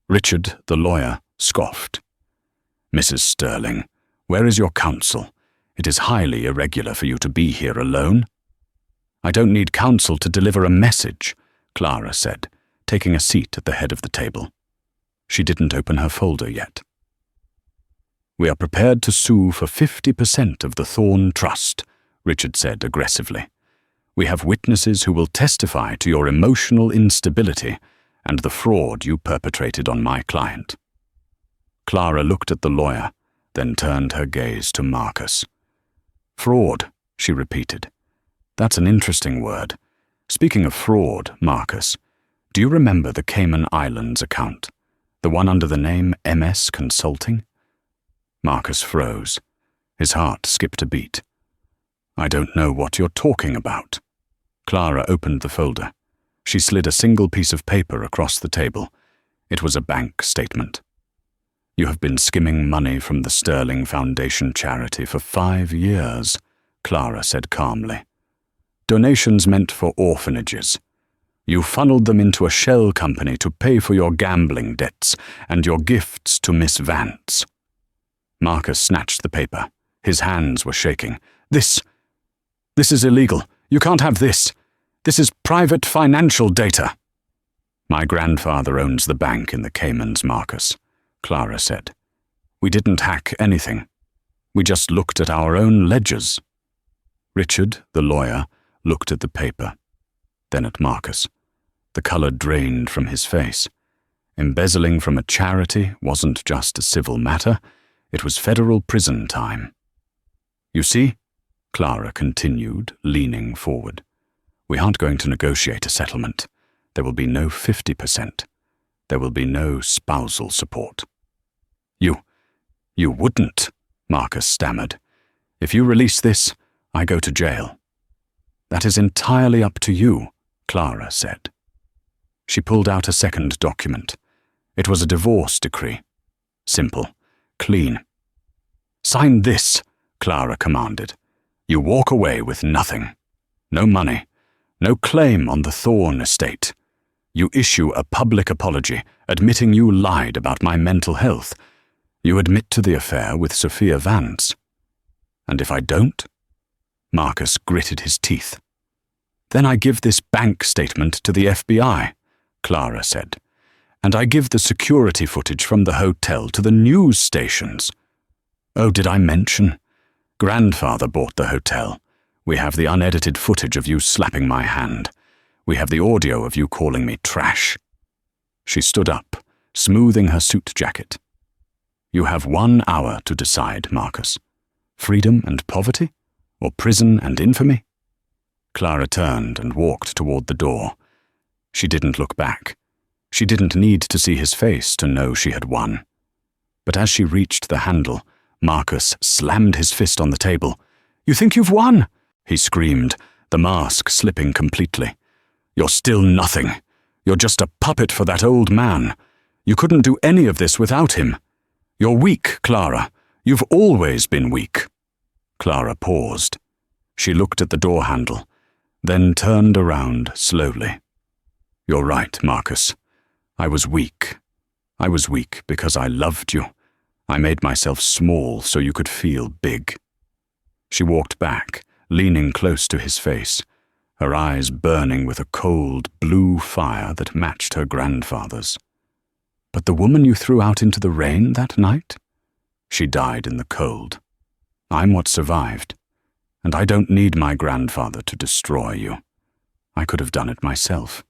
Richard, the lawyer, scoffed. Mrs. Sterling, where is your counsel? It is highly irregular for you to be here alone. I don't need counsel to deliver a message, Clara said, taking a seat at the head of the table. She didn't open her folder yet. We are prepared to sue for 50% of the Thorne Trust, Richard said aggressively. We have witnesses who will testify to your emotional instability and the fraud you perpetrated on my client." Clara looked at the lawyer, then turned her gaze to Marcus. "Fraud," she repeated. "That's an interesting word. Speaking of fraud, Marcus, do you remember the Cayman Islands account? The one under the name MS Consulting?" Marcus froze. His heart skipped a beat. "I don't know what you're talking about." Clara opened the folder. She slid a single piece of paper across the table. It was a bank statement. "You have been skimming money from the Sterling Foundation charity for 5 years," Clara said calmly. "Donations meant for orphanages. You funneled them into a shell company to pay for your gambling debts and your gifts to Miss Vance." Marcus snatched the paper. His hands were shaking. This is illegal. You can't have this. This is private financial data." "My grandfather owns the bank in the Caymans, Marcus," Clara said. "We didn't hack anything. We just looked at our own ledgers." Richard, the lawyer, looked at the paper, then at Marcus. The color drained from his face. Embezzling from a charity wasn't just a civil matter, it was federal prison time. "You see," Clara continued, leaning forward, "we aren't going to negotiate a settlement. There will be no 50%. There will be no spousal support." You wouldn't," Marcus stammered. "If you release this, I go to jail." "That is entirely up to you," Clara said. She pulled out a second document. It was a divorce decree. Simple, clean. "Sign this," Clara commanded. "You walk away with nothing. No money, no claim on the Thorne estate. You issue a public apology, admitting you lied about my mental health. You admit to the affair with Sophia Vance. And if I don't?" Marcus gritted his teeth. "Then I give this bank statement to the FBI," Clara said. "And I give the security footage from the hotel to the news stations. Oh, did I mention? Grandfather bought the hotel. We have the unedited footage of you slapping my hand. We have the audio of you calling me trash." She stood up, smoothing her suit jacket. "You have 1 hour to decide, Marcus. Freedom and poverty? Or prison and infamy?" Clara turned and walked toward the door. She didn't look back. She didn't need to see his face to know she had won. But as she reached the handle, Marcus slammed his fist on the table. "You think you've won?" he screamed, the mask slipping completely. "You're still nothing. You're just a puppet for that old man. You couldn't do any of this without him. You're weak, Clara. You've always been weak." Clara paused. She looked at the door handle, then turned around slowly. "You're right, Marcus. I was weak. I was weak because I loved you. I made myself small so you could feel big." She walked back, leaning close to his face, her eyes burning with a cold, blue fire that matched her grandfather's. "But the woman you threw out into the rain that night? She died in the cold. I'm what survived, and I don't need my grandfather to destroy you. I could have done it myself.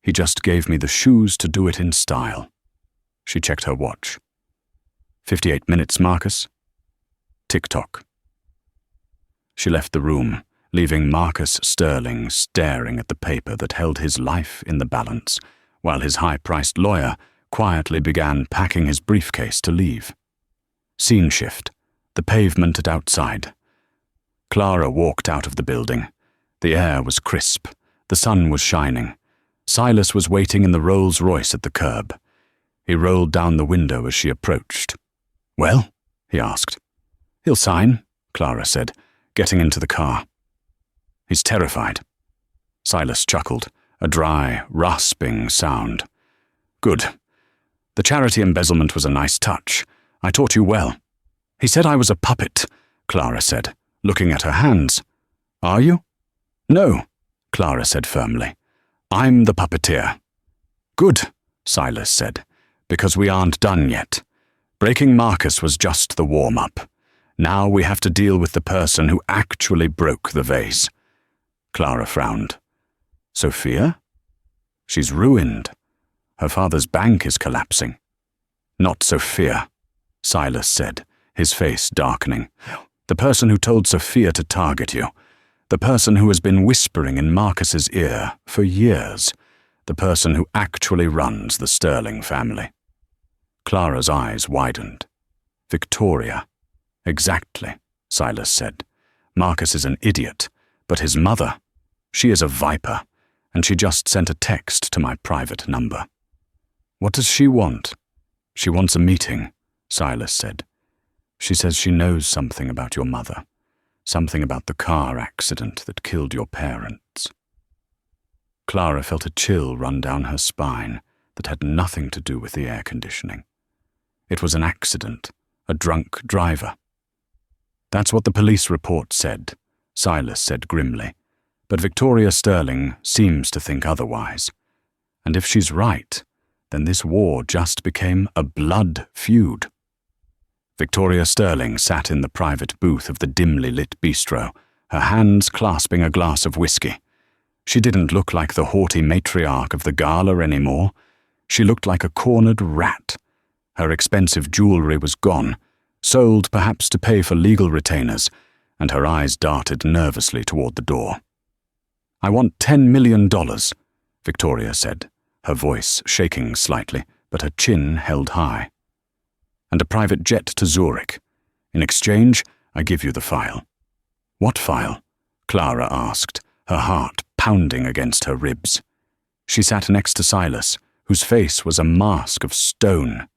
He just gave me the shoes to do it in style." She checked her watch. 58 minutes, Marcus. Tick-tock. She left the room, leaving Marcus Sterling staring at the paper that held his life in the balance, while his high-priced lawyer quietly began packing his briefcase to leave. Scene shift. The pavement at outside. Clara walked out of the building. The air was crisp. The sun was shining. Silas was waiting in the Rolls-Royce at the curb. He rolled down the window as she approached. "Well?" he asked. "He'll sign," Clara said, getting into the car. "He's terrified." Silas chuckled, a dry, rasping sound. "Good. The charity embezzlement was a nice touch. I taught you well." "He said I was a puppet," Clara said, looking at her hands. "Are you?" "No," Clara said firmly. "I'm the puppeteer." "Good," Silas said, "because we aren't done yet. Breaking Marcus was just the warm-up. Now we have to deal with the person who actually broke the vase." Clara frowned. Sophia? She's ruined. Her father's bank is collapsing. Not Sophia, Silas said, his face darkening. The person who told Sophia to target you. The person who has been whispering in Marcus's ear for years. The person who actually runs the Sterling family. Clara's eyes widened. Victoria. Exactly, Silas said. Marcus is an idiot, but his mother, she is a viper, and she just sent a text to my private number. What does she want? She wants a meeting, Silas said. She says she knows something about your mother, something about the car accident that killed your parents. Clara felt a chill run down her spine that had nothing to do with the air conditioning. It was an accident, a drunk driver. That's what the police report said, Silas said grimly, but Victoria Sterling seems to think otherwise. And if she's right, then this war just became a blood feud. Victoria Sterling sat in the private booth of the dimly lit bistro, her hands clasping a glass of whiskey. She didn't look like the haughty matriarch of the gala anymore. She looked like a cornered rat. Her expensive jewelry was gone, sold perhaps to pay for legal retainers, and her eyes darted nervously toward the door. I want $10 million, Victoria said, her voice shaking slightly, but her chin held high. And a private jet to Zurich. In exchange, I give you the file. What file? Clara asked, her heart pounding against her ribs. She sat next to Silas, whose face was a mask of stone.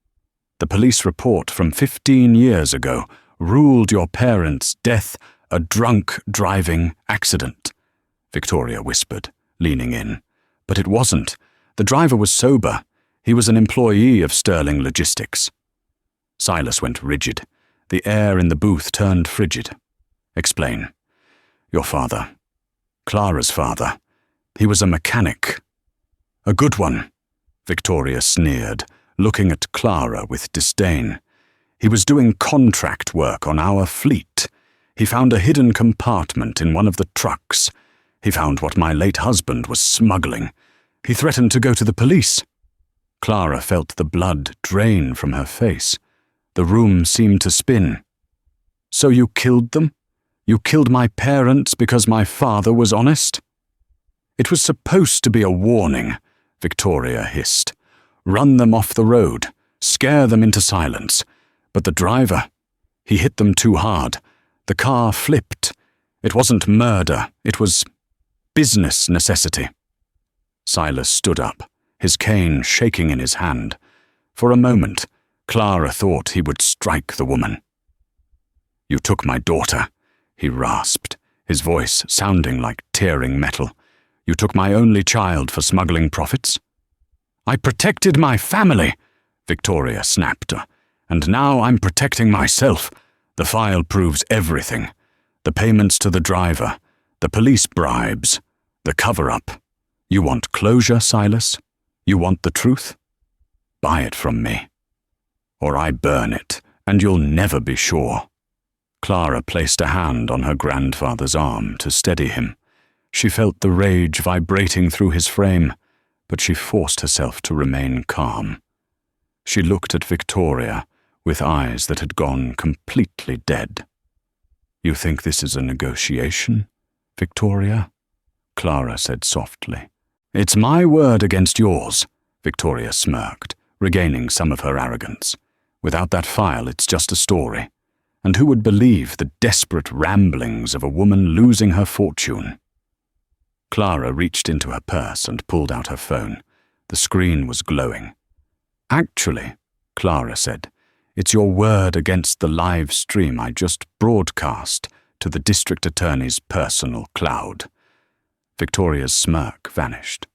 The police report from 15 years ago ruled your parents' death a drunk driving accident, Victoria whispered, leaning in. But it wasn't. The driver was sober. He was an employee of Sterling Logistics. Silas went rigid. The air in the booth turned frigid. Explain. Your father. Clara's father. He was a mechanic. A good one, Victoria sneered, looking at Clara with disdain. He was doing contract work on our fleet. He found a hidden compartment in one of the trucks. He found what my late husband was smuggling. He threatened to go to the police. Clara felt the blood drain from her face. The room seemed to spin. So you killed them? You killed my parents because my father was honest? It was supposed to be a warning, Victoria hissed. Run them off the road, scare them into silence. But the driver, he hit them too hard. The car flipped. It wasn't murder, it was business necessity. Silas stood up, his cane shaking in his hand. For a moment, Clara thought he would strike the woman. You took my daughter, he rasped, his voice sounding like tearing metal. You took my only child for smuggling profits? I protected my family, Victoria snapped, and now I'm protecting myself. The file proves everything. The payments to the driver, the police bribes, the cover-up. You want closure, Silas? You want the truth? Buy it from me. Or I burn it, and you'll never be sure. Clara placed a hand on her grandfather's arm to steady him. She felt the rage vibrating through his frame, but she forced herself to remain calm. She looked at Victoria with eyes that had gone completely dead. You think this is a negotiation, Victoria? Clara said softly. It's my word against yours, Victoria smirked, regaining some of her arrogance. Without that file, it's just a story. And who would believe the desperate ramblings of a woman losing her fortune? Clara reached into her purse and pulled out her phone. The screen was glowing. Actually, Clara said, it's your word against the live stream I just broadcast to the district attorney's personal cloud. Victoria's smirk vanished.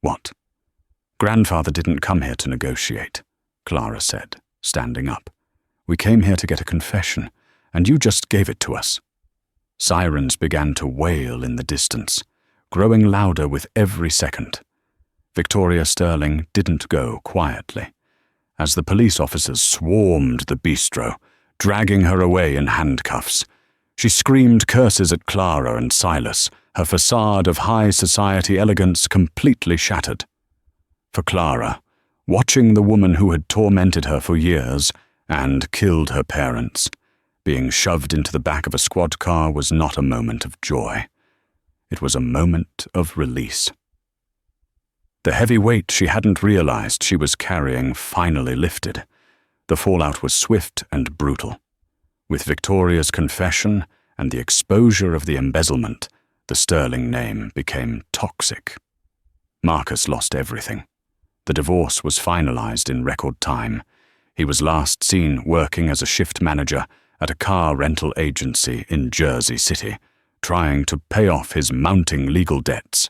What? Grandfather didn't come here to negotiate, Clara said, standing up. We came here to get a confession, and you just gave it to us. Sirens began to wail in the distance, growing louder with every second. Victoria Sterling didn't go quietly. As the police officers swarmed the bistro, dragging her away in handcuffs, she screamed curses at Clara and Silas, her facade of high society elegance completely shattered. For Clara, watching the woman who had tormented her for years and killed her parents, being shoved into the back of a squad car was not a moment of joy. It was a moment of release. The heavy weight she hadn't realized she was carrying finally lifted. The fallout was swift and brutal. With Victoria's confession and the exposure of the embezzlement, the sterling name became toxic. Marcus lost everything. The divorce was finalized in record time. He was last seen working as a shift manager at a car rental agency in Jersey City, trying to pay off his mounting legal debts.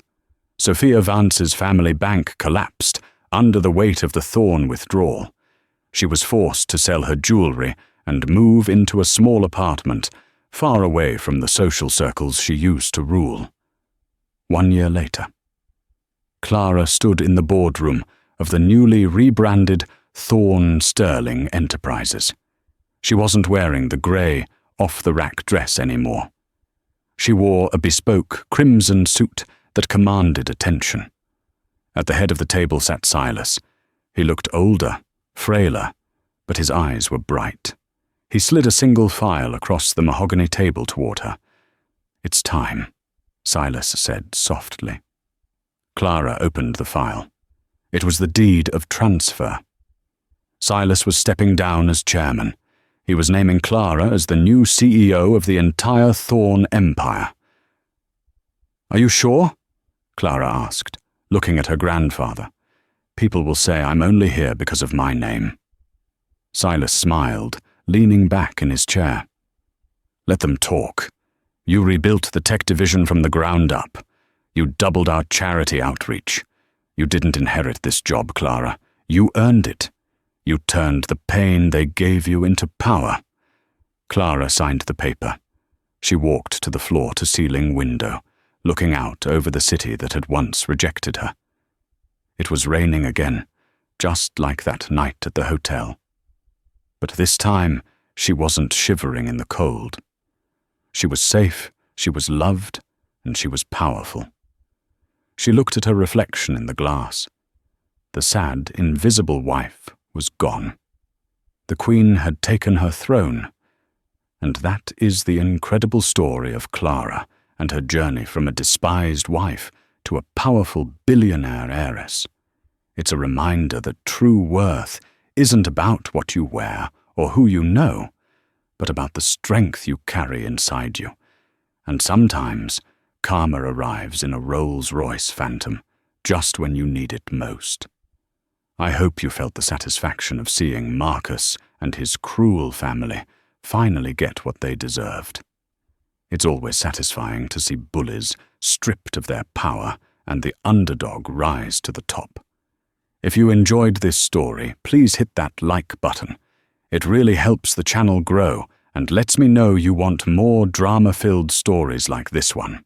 Sophia Vance's family bank collapsed under the weight of the Thorn withdrawal. She was forced to sell her jewelry and move into a small apartment far away from the social circles she used to rule. 1 year later, Clara stood in the boardroom of the newly rebranded Thorn Sterling Enterprises. She wasn't wearing the grey, off-the-rack dress anymore. She wore a bespoke crimson suit that commanded attention. At the head of the table sat Silas. He looked older, frailer, but his eyes were bright. He slid a single file across the mahogany table toward her. "It's time," Silas said softly. Clara opened the file. It was the deed of transfer. Silas was stepping down as chairman. He was naming Clara as the new CEO of the entire Thorn empire. "Are you sure?" Clara asked, looking at her grandfather. "People will say I'm only here because of my name." Silas smiled, leaning back in his chair. "Let them talk. You rebuilt the tech division from the ground up. You doubled our charity outreach. You didn't inherit this job, Clara. You earned it. You turned the pain they gave you into power." Clara signed the paper. She walked to the floor-to-ceiling window, looking out over the city that had once rejected her. It was raining again, just like that night at the hotel. But this time, she wasn't shivering in the cold. She was safe, she was loved, and she was powerful. She looked at her reflection in the glass. The sad, invisible wife was gone. The Queen had taken her throne, and that is the incredible story of Clara and her journey from a despised wife to a powerful billionaire heiress. It's a reminder that true worth isn't about what you wear or who you know, but about the strength you carry inside you. And sometimes, karma arrives in a Rolls-Royce Phantom, just when you need it most. I hope you felt the satisfaction of seeing Marcus and his cruel family finally get what they deserved. It's always satisfying to see bullies stripped of their power and the underdog rise to the top. If you enjoyed this story, please hit that like button. It really helps the channel grow and lets me know you want more drama-filled stories like this one.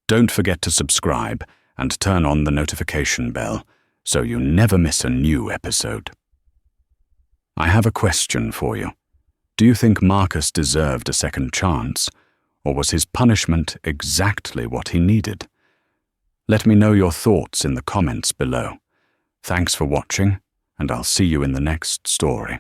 Don't forget to subscribe and turn on the notification bell so you never miss a new episode. I have a question for you. Do you think Marcus deserved a second chance, or was his punishment exactly what he needed? Let me know your thoughts in the comments below. Thanks for watching, and I'll see you in the next story.